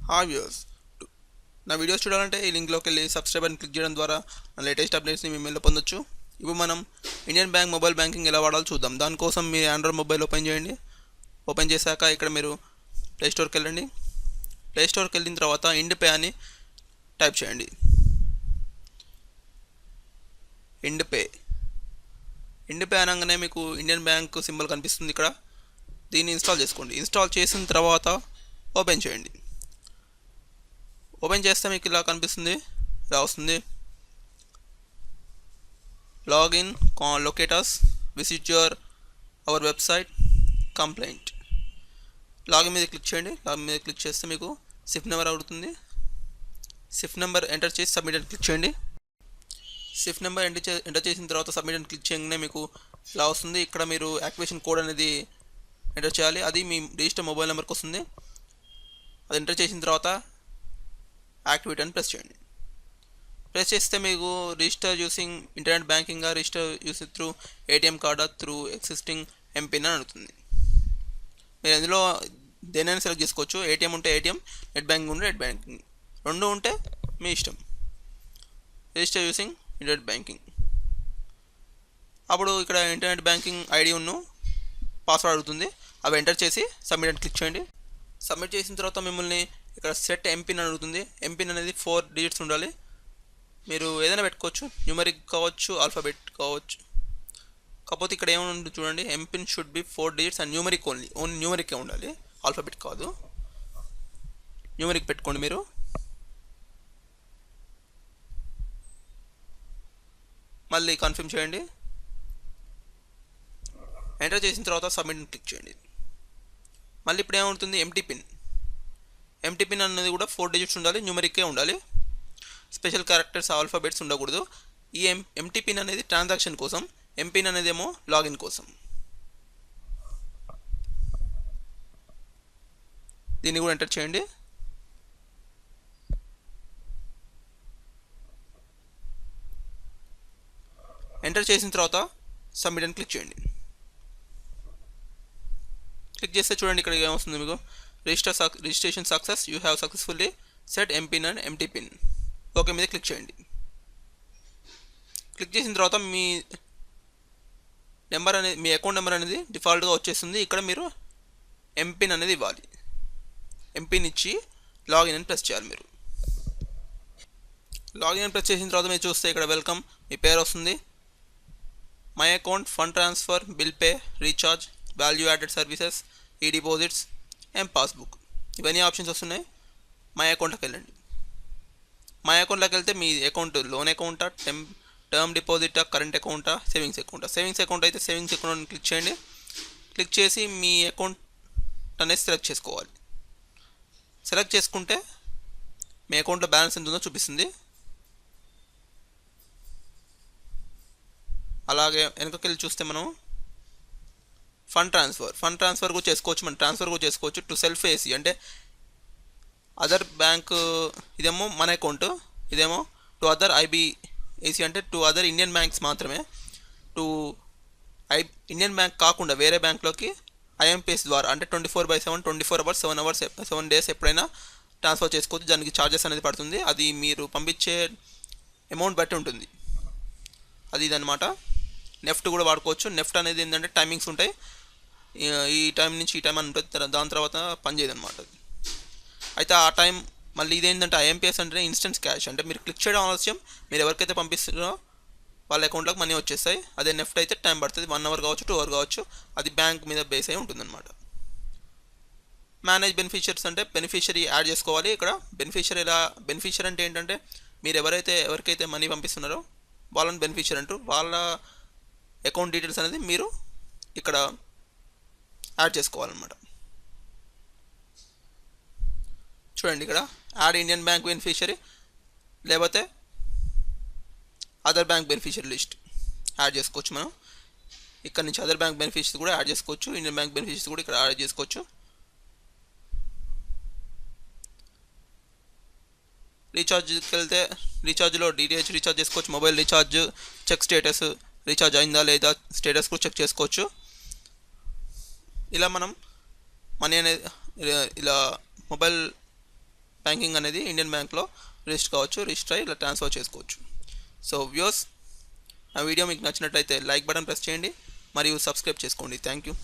Hi viewers, నా videos చూడాలంటే ఈ లింక్లోకి వెళ్ళి సబ్స్క్రైబ్ అని క్లిక్ చేయడం ద్వారా నా లేటెస్ట్ అప్డేట్స్ని మీ మెయిల్లో పొందొచ్చు. ఇప్పుడు మనం ఇండియన్ బ్యాంక్ మొబైల్ బ్యాంకింగ్ ఎలా వాడాలో చూద్దాం. దానికోసం మీ ఆండ్రాయిడ్ మొబైల్ ఓపెన్ చేయండి. ఓపెన్ చేశాక ఇక్కడ మీరు ప్లే స్టోర్కి వెళ్ళండి. ప్లే స్టోర్కి వెళ్ళిన తర్వాత ఇండ్ పే అని టైప్ చేయండి. ఇండ్ పే అనగానే మీకు ఇండియన్ బ్యాంక్ సింబల్ కనిపిస్తుంది. ఇక్కడ దీన్ని ఇన్స్టాల్ చేసుకోండి. ఇన్స్టాల్ చేసిన తర్వాత ఓపెన్ చేయండి. ఓపెన్ చేస్తే మీకు ఇలా కనిపిస్తుంది, ఇలా వస్తుంది. Login, locators, visit our website, complaint. Login మీద క్లిక్ చేయండి. లాగిన్ మీద క్లిక్ చేస్తే మీకు సిఫ్ నెంబర్ అడుగుతుంది. సిఫ్ నెంబర్ ఎంటర్ చేసి సబ్మిట్ అని క్లిక్ చేయండి. సిఫ్ నెంబర్ ఎంటర్ చేసిన తర్వాత సబ్మిట్ అని క్లిక్ చేయగానే మీకు ఇలా వస్తుంది. ఇక్కడ మీరు యాక్టివేషన్ కోడ్ అనేది ఎంటర్ చేయాలి. అది మీ రిజిస్టర్ మొబైల్ నెంబర్కి వస్తుంది. అది ఎంటర్ చేసిన తర్వాత యాక్టివేట్ అని ప్రెస్ చేయండి. ప్రెస్ చేస్తే మీకు register using internet banking, register using through ATM కార్డా, త్రూ ఎగ్జిస్టింగ్ ఎంపిన్ అని అడుగుతుంది. మీరు అందులో దేనైనా సెలెక్ట్ చేసుకోవచ్చు. ఏటీఎం ఉంటే ఏటీఎం, నెట్ బ్యాంకింగ్ ఉంటే నెట్ బ్యాంకింగ్, రెండు ఉంటే మీ ఇష్టం. Register using internet banking. అప్పుడు ఇక్కడ ఇంటర్నెట్ బ్యాంకింగ్ ఐడి పాస్వర్డ్ అడుగుతుంది. అవి ఎంటర్ చేసి సబ్మిట్ అని క్లిక్ చేయండి. సబ్మిట్ చేసిన తర్వాత మిమ్మల్ని ఇక్కడ సెట్ ఎంపిన్ అడుగుతుంది. ఎంపిన్ అనేది 4 డిజిట్స్ ఉండాలి. మీరు ఏదైనా పెట్టుకోవచ్చు, న్యూమరిక్ కావచ్చు, ఆల్ఫాబెట్ కావచ్చు. కాకపోతే ఇక్కడ ఏముంది చూడండి, MPIN should be 4 digits and numeric only న్యూమరికే ఉండాలి, ఆల్ఫాబెట్ కాదు. న్యూమరిక్ పెట్టుకోండి. మీరు మళ్ళీ కన్ఫర్మ్ చేయండి. ఎంటర్ చేసిన తర్వాత సబ్మిట్ క్లిక్ చేయండి. మళ్ళీ ఇప్పుడు ఏమవుతుంది, ఎంటీ పిన్ అనేది కూడా 4 డిజిట్స్ ఉండాలి, న్యూమరికే ఉండాలి. స్పెషల్ క్యారెక్టర్స్, ఆల్ఫాబెట్స్ ఉండకూడదు. ఈ ఎంటీ పిన్ అనేది ట్రాన్సాక్షన్ కోసం, ఎంపిన్ అనేది ఏమో లాగిన్ కోసం. దీన్ని కూడా ఎంటర్ చేయండి. ఎంటర్ చేసిన తర్వాత సబ్మిట్ అని క్లిక్ చేయండి. క్లిక్ చేస్తే చూడండి ఇక్కడ ఏమొస్తుంది మీకు, registration success, you have successfully set MPIN and empty pin. Okay మీద క్లిక్ చేయండి. క్లిక్ చేసిన తర్వాత మీ నెంబర్ అనేది, మీ అకౌంట్ నెంబర్ అనేది డిఫాల్ట్గా వచ్చేస్తుంది. ఇక్కడ మీరు ఎంపిన్ అనేది ఇవ్వాలి. ఎంపిన్ ఇచ్చి లాగిన్ అని ప్రెస్ చేయాలి. మీరు లాగిన్ అని ప్రెస్ చేసిన తర్వాత మీరు చూస్తే ఇక్కడ వెల్కమ్ మీ పేరు వస్తుంది. My account, fund transfer, bill pay, recharge, value added services, e deposits, passbook, ఇవన్నీ ఆప్షన్స్ వస్తున్నాయి. మై అకౌంట్లోకి వెళ్ళండి. మై అకౌంట్లోకి వెళ్తే మీ అకౌంట్ లోన్ అకౌంటా, టర్మ్ డిపాజిటా, కరెంట్ అకౌంటా, సేవింగ్స్ అకౌంటా. సేవింగ్స్ అకౌంట్ అయితే సేవింగ్స్ అకౌంట్ క్లిక్ చేయండి. క్లిక్ చేసి మీ అకౌంట్ అనేది సెలెక్ట్ చేసుకోవాలి. సెలెక్ట్ చేసుకుంటే మీ అకౌంట్లో బ్యాలెన్స్ ఎంత ఉందో చూపిస్తుంది. అలాగే వెనకకి వెళ్ళి చూస్తే మనం ఫండ్ ట్రాన్స్ఫర్ కూడా చేసుకోవచ్చు. మనం ట్రాన్స్ఫర్ కూడా చేసుకోవచ్చు టు సెల్ఫ్ ఏసీ, అంటే అదర్ బ్యాంక్. ఇదేమో మన అకౌంట్, ఇదేమో టు అదర్ ఐబిఏసీ, అంటే టు అదర్ ఇండియన్ బ్యాంక్స్ మాత్రమే. టు ఇండియన్ బ్యాంక్ కాకుండా వేరే బ్యాంక్లోకి ఐఎంపిఎస్ ద్వారా, అంటే 24/7, 24 అవర్స్, 7 అవర్స్, 7 డేస్ ఎప్పుడైనా ట్రాన్స్ఫర్ చేసుకోవచ్చు. దానికి ఛార్జెస్ అనేది పడుతుంది. అది మీరు పంపించే అమౌంట్ బట్టి ఉంటుంది. అది ఇదనమాట. నెఫ్ట్ కూడా వాడుకోవచ్చు. నెఫ్ట్ అనేది ఏంటంటే టైమింగ్స్ ఉంటాయి. ఈ టైం నుంచి ఈ టైం అని ఉంటుంది, దాని తర్వాత పనిచేయదు అనమాట. అయితే ఆ టైం మళ్ళీ ఇదేంటంటే ఐఎంపిఎస్ అంటే ఇన్స్టెంట్ క్యాష్, అంటే మీరు క్లిక్ చేయడం ఆలస్యం, మీరు ఎవరికైతే పంపిస్తున్నారో వాళ్ళ అకౌంట్లోకి మనీ వచ్చేస్తాయి. అదే నెఫ్ట్ అయితే టైం పడుతుంది, 1 అవర్ కావచ్చు, 2 అవర్ కావచ్చు. అది బ్యాంక్ మీద బేస్ అయి ఉంటుందన్నమాట. మేనేజ్ బెనిఫిషియరీస్ అంటే బెనిఫిషరీ యాడ్ చేసుకోవాలి. ఇక్కడ బెనిఫిషరీ అంటే ఏంటంటే మీరు ఎవరికైతే మనీ పంపిస్తున్నారో వాళ్ళని బెనిఫిషరీ అంటూ, వాళ్ళ అకౌంట్ డీటెయిల్స్ అనేది మీరు ఇక్కడ యాడ్ చేసుకోవాలన్నమాట. చూడండి ఇక్కడ యాడ్ ఇండియన్ బ్యాంక్ బెనిఫిషరీ, లేకపోతే other bank beneficiary list add చేసుకోవచ్చు. మనం ఇక్కడ నుంచి అదర్ బ్యాంక్ బెనిఫిషరీస్ కూడా యాడ్ చేసుకోవచ్చు, ఇండియన్ బ్యాంక్ బెనిఫిషరీస్ కూడా ఇక్కడ యాడ్ చేసుకోవచ్చు. రీఛార్జ్కి వెళ్తే రీఛార్జ్లో డిటిహెచ్ రీఛార్జ్ చేసుకోవచ్చు, mobile recharge, check status, recharge అయిందా లేదా స్టేటస్ కూడా చెక్ చేసుకోవచ్చు. ఇలా మనం మనీ అనేది ఇలా మొబైల్ బ్యాంకింగ్ అనేది ఇండియన్ బ్యాంక్లో రిజిస్టర్ కావచ్చు, రిజిస్టర్ అయ్యి ఇలా ట్రాన్స్ఫర్ చేసుకోవచ్చు. సో వ్యూవర్స్, ఆ వీడియో మీకు నచ్చినట్లయితే లైక్ బటన్ ప్రెస్ చేయండి మరియు సబ్స్క్రైబ్ చేసుకోండి. Thank you.